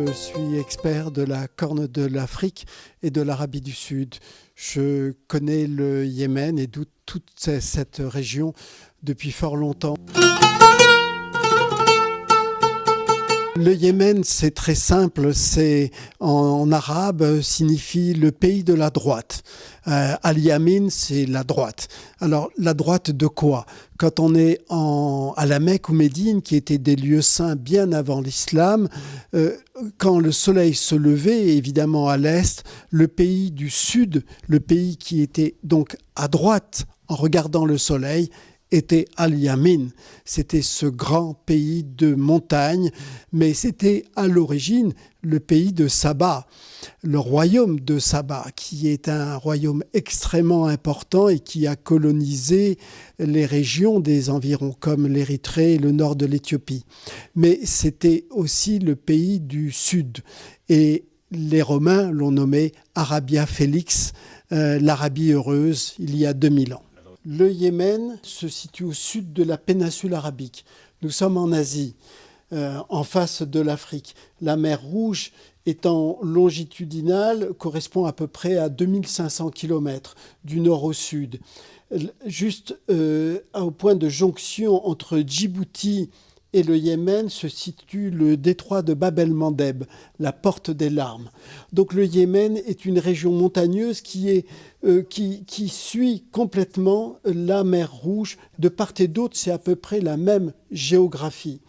Je suis expert de la Corne de l'Afrique et de l'Arabie du Sud. Je connais le Yémen et toute cette région depuis fort longtemps. Le Yémen, c'est très simple, c'est en arabe signifie le pays de la droite. Al-Yamin, c'est la droite. Alors, la droite de quoi? Quand on est à la Mecque ou Médine, qui étaient des lieux saints bien avant l'islam, quand le soleil se levait, évidemment à l'est, le pays du sud, le pays qui était donc à droite en regardant le soleil, était Al-Yamin. C'était ce grand pays de montagne, mais c'était à l'origine le pays de Saba, le royaume de Saba, qui est un royaume extrêmement important et qui a colonisé les régions des environs, comme l'Érythrée et le nord de l'Éthiopie. Mais c'était aussi le pays du sud. Et les Romains l'ont nommé Arabia Felix, l'Arabie heureuse, il y a 2000 ans. Le Yémen se situe au sud de la péninsule arabique. Nous sommes en Asie, en face de l'Afrique. La mer Rouge étant longitudinale correspond à peu près à 2500 km du nord au sud. Juste au point de jonction entre Djibouti et le Yémen se situe le détroit de Bab el-Mandeb, la porte des larmes. Donc le Yémen est une région montagneuse qui suit complètement la mer Rouge. De part et d'autre, c'est à peu près la même géographie.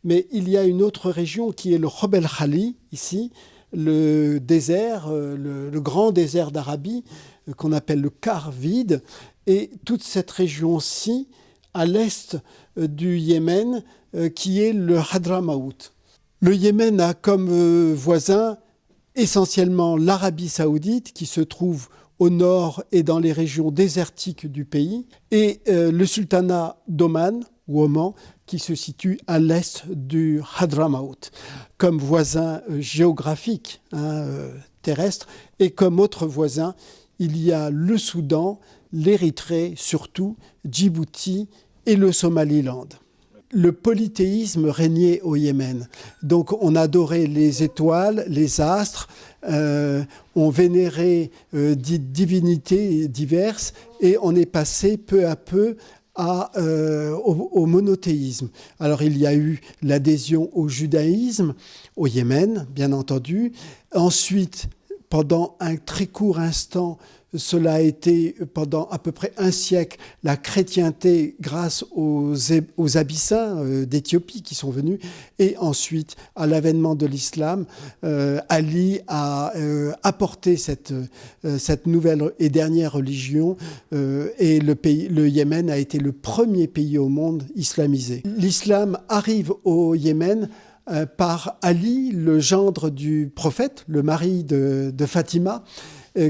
Mais il y a une autre région qui est le Jebel el Khali, ici, le désert, le grand désert d'Arabie, qu'on appelle le quart vide. Et toute cette région-ci, à l'est du Yémen, qui est le Hadramaout. Le Yémen a comme voisin essentiellement l'Arabie saoudite, qui se trouve au nord et dans les régions désertiques du pays, et le sultanat d'Oman, ou Oman, qui se situe à l'est du Hadramaout, comme voisin géographique terrestre. Et comme autre voisin, il y a le Soudan, l'Érythrée surtout, Djibouti et le Somaliland. Le polythéisme régnait au Yémen. Donc on adorait les étoiles, les astres, on vénérait des divinités diverses et on est passé peu à peu au monothéisme. Alors il y a eu l'adhésion au judaïsme, au Yémen, bien entendu. Ensuite, pendant un très court instant, cela a été pendant à peu près un siècle la chrétienté grâce aux Abyssins d'Éthiopie qui sont venus. Et ensuite, à l'avènement de l'islam, Ali a apporté cette nouvelle et dernière religion et le Yémen a été le premier pays au monde islamisé. L'islam arrive au Yémen par Ali, le gendre du prophète, le mari de Fatima,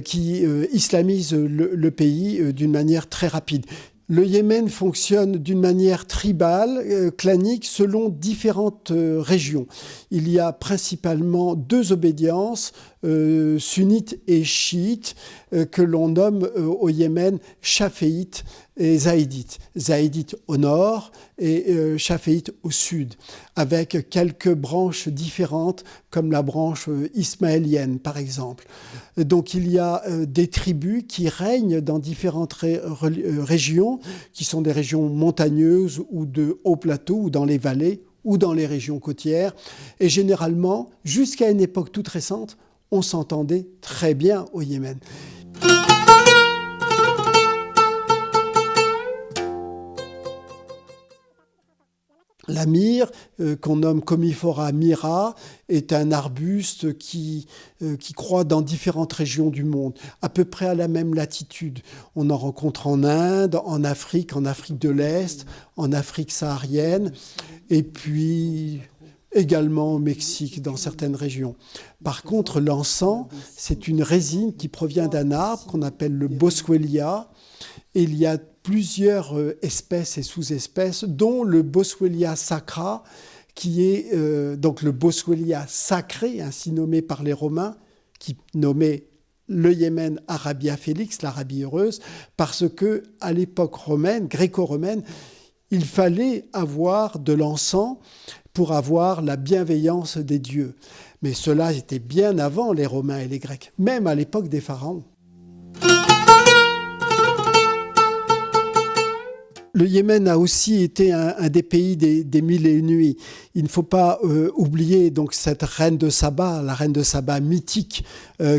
qui islamise le pays d'une manière très rapide. Le Yémen fonctionne d'une manière tribale, clanique, selon différentes régions. Il y a principalement deux obédiences, sunnites et chiites, que l'on nomme au Yémen chaféites et zaïdites. Zaïdites au nord et chaféites au sud, avec quelques branches différentes, comme la branche ismaélienne, par exemple. Donc il y a des tribus qui règnent dans différentes régions, qui sont des régions montagneuses ou de hauts plateaux, ou dans les vallées, ou dans les régions côtières. Et généralement, jusqu'à une époque toute récente, on s'entendait très bien au Yémen. La myrrhe, qu'on nomme Commiphora myrrha, est un arbuste qui croît dans différentes régions du monde, à peu près à la même latitude. On en rencontre en Inde, en Afrique de l'Est, en Afrique saharienne, et puis également au Mexique, dans certaines régions. Par contre, l'encens, c'est une résine qui provient d'un arbre qu'on appelle le Boswellia, et il y a plusieurs espèces et sous-espèces, dont le Boswellia sacra, qui est donc le Boswellia sacré, ainsi nommé par les Romains, qui nommaient le Yémen Arabia Felix, l'Arabie heureuse, parce que à l'époque romaine, gréco-romaine, Il fallait avoir de l'encens pour avoir la bienveillance des dieux. Mais cela était bien avant les Romains et les Grecs, même à l'époque des pharaons. Le Yémen a aussi été un des pays des mille et une nuits. Il ne faut pas oublier donc cette reine de Saba, la reine de Saba mythique,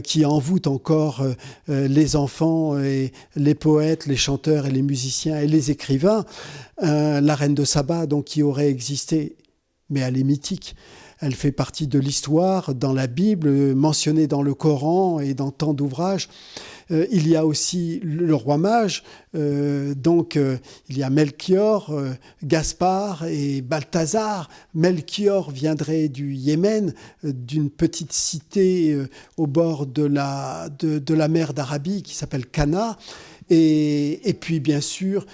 qui envoûte encore les enfants et les poètes, les chanteurs et les musiciens et les écrivains. La reine de Saba, donc, qui aurait existé, mais elle est mythique. Elle fait partie de l'histoire dans la Bible, mentionnée dans le Coran et dans tant d'ouvrages. Il y a aussi le roi mage, il y a Melchior, Gaspard et Balthazar. Melchior viendrait du Yémen, d'une petite cité au bord de la mer d'Arabie qui s'appelle Cana. Et puis, bien sûr,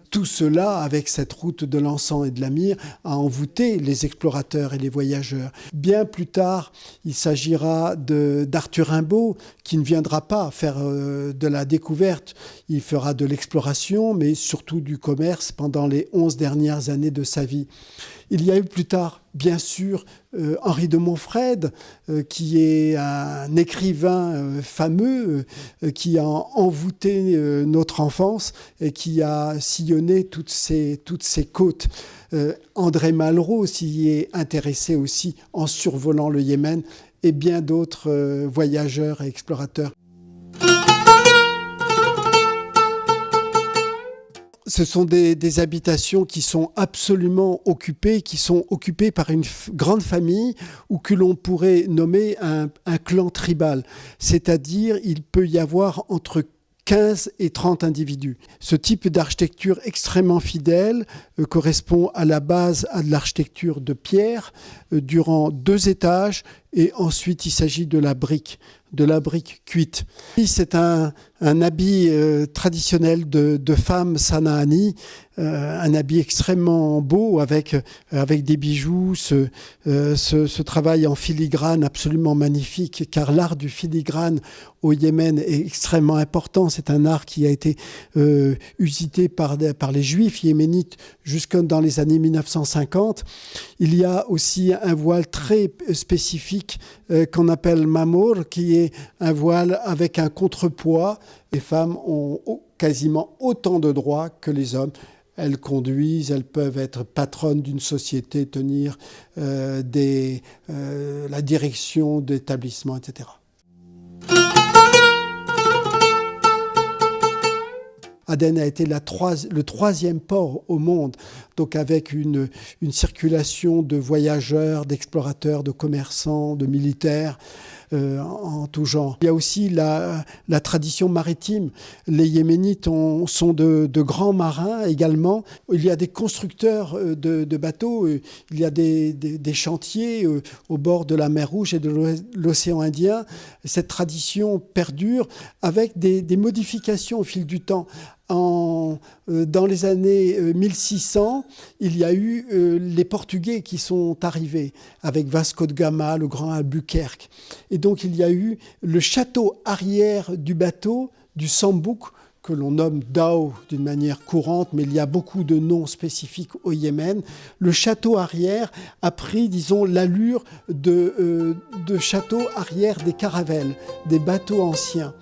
tout cela, avec cette route de l'encens et de la myrrhe, a envoûté les explorateurs et les voyageurs. Bien plus tard, il s'agira d'Arthur Rimbaud, qui ne viendra pas faire de la découverte. Il fera de l'exploration, mais surtout du commerce pendant les 11 dernières années de sa vie. Il y a eu plus tard, bien sûr, Henri de Montfred, qui est un écrivain fameux, qui a envoûté notre enfance et qui a sillonné toutes ces côtes. André Malraux s'y est intéressé aussi en survolant le Yémen, et bien d'autres voyageurs et explorateurs. Ce sont des habitations qui sont absolument occupées, par une grande famille ou que l'on pourrait nommer un clan tribal. C'est-à-dire, il peut y avoir entre 15 et 30 individus. Ce type d'architecture extrêmement fidèle correspond à la base à de l'architecture de pierre durant 2 étages, et ensuite il s'agit de la brique cuite. C'est un habit traditionnel de femme Sanaani, un habit extrêmement beau avec des bijoux, ce travail en filigrane absolument magnifique, car l'art du filigrane au Yémen est extrêmement important. C'est un art qui a été usité par les Juifs yéménites jusque dans les années 1950. Il y a aussi un voile très spécifique qu'on appelle mamour, qui est un voile avec un contrepoids. Les femmes ont quasiment autant de droits que les hommes. Elles conduisent, elles peuvent être patronnes d'une société, tenir la direction d'établissements, etc. Aden a été le 3e port au monde, donc avec une circulation de voyageurs, d'explorateurs, de commerçants, de militaires, en tout genre. Il y a aussi la tradition maritime. Les Yéménites sont de grands marins également. Il y a des constructeurs de bateaux, il y a des chantiers au bord de la mer Rouge et de l'océan Indien. Cette tradition perdure avec des modifications au fil du temps. Dans les années 1600, il y a eu les Portugais qui sont arrivés avec Vasco de Gama, le grand Albuquerque. Et donc il y a eu le château arrière du bateau, du Sambouk, que l'on nomme Dao d'une manière courante, mais il y a beaucoup de noms spécifiques au Yémen. Le château arrière a pris, disons, l'allure de château arrière des caravelles, des bateaux anciens.